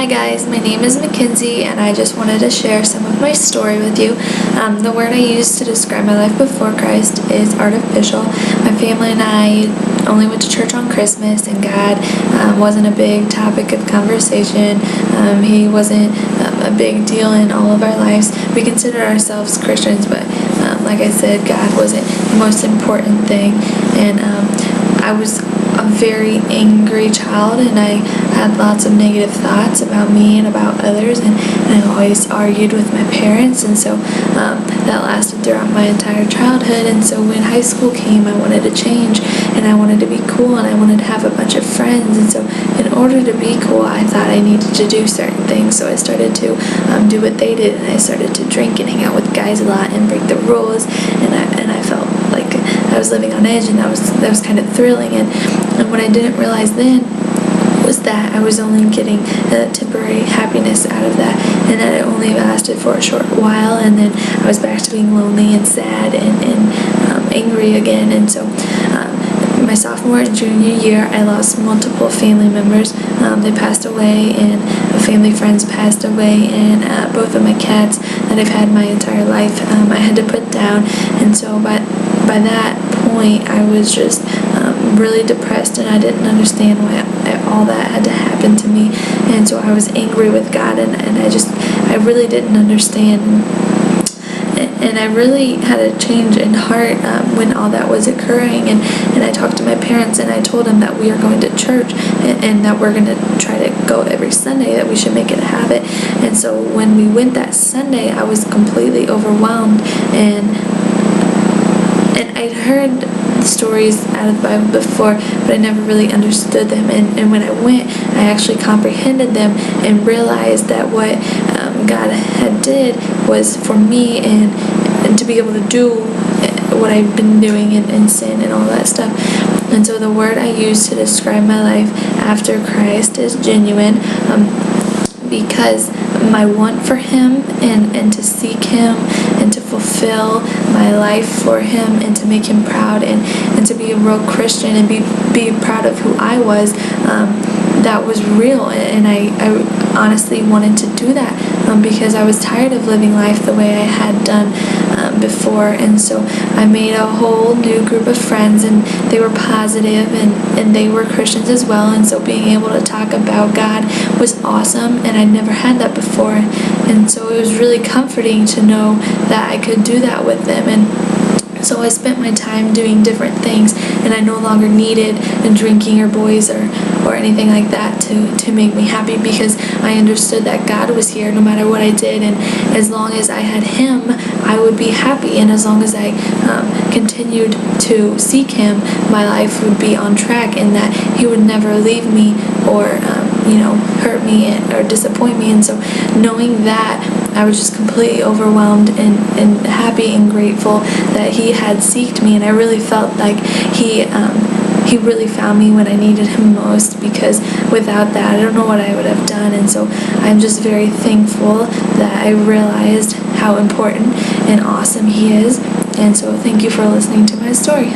Hi guys, my name is Mackenzie and I just wanted to share some of my story with you. The word I used to describe my life before Christ is artificial. My family and I only went to church on Christmas, and God wasn't a big topic of conversation. He wasn't a big deal in all of our lives. We consider ourselves Christians, but like I said, God wasn't the most important thing. And I was a very angry child, and I had lots of negative thoughts about me and about others, and I always argued with my parents, and so that lasted throughout my entire childhood. And so when high school came, I wanted to change, and I wanted to be cool, and I wanted to have a bunch of friends. And so in order to be cool, I thought I needed to do certain things, so I started to do what they did, and I started to drink and hang out with guys a lot and break the rules, and I felt like I was living on edge, and that was kind of thrilling. And what I didn't realize then was that I was only getting temporary happiness out of that, and that it only lasted for a short while, and then I was back to being lonely and sad and angry again. And so my sophomore and junior year, I lost multiple family members. They passed away, and family friends passed away, and both of my cats that I've had my entire life, I had to put down. And so by that point, I was just really depressed, and I didn't understand why all that had to happen to me. And so I was angry with God, and I really didn't understand. And I really had a change in heart when all that was occurring. And I talked to my parents, and I told them that we are going to church, and that we're going to try to go every Sunday, that we should make it a habit. And so when we went that Sunday, I was completely overwhelmed, and I'd heard stories out of the Bible before, but I never really understood them. And when I went, I actually comprehended them and realized that what God had did was for me, and to be able to do what I've been doing in sin and all that stuff. And so the word I use to describe my life after Christ is genuine, because my want for Him and to seek Him and to fulfill my life for Him and to make Him proud and to be a real Christian and be proud of who I was, that was real. And I honestly wanted to do that because I was tired of living life the way I had done before. And so I made a whole new group of friends, and they were positive, and they were Christians as well. And so being able to talk about God was awesome, and I'd never had that before. And so it was really comforting to know that I could do that with them. And so I spent my time doing different things, and I no longer needed drinking or boys or anything like that to make me happy, because I understood that God was here no matter what I did, and as long as I had Him, I would be happy. And as long as I continued to seek Him, my life would be on track, and that He would never leave me or hurt me or disappoint me. And so knowing that, I was just completely overwhelmed and happy and grateful that He had seeked me, and I really felt like He really found me when I needed Him most, because without that, I don't know what I would have done. And so I'm just very thankful that I realized how important and awesome He is. And so thank you for listening to my story.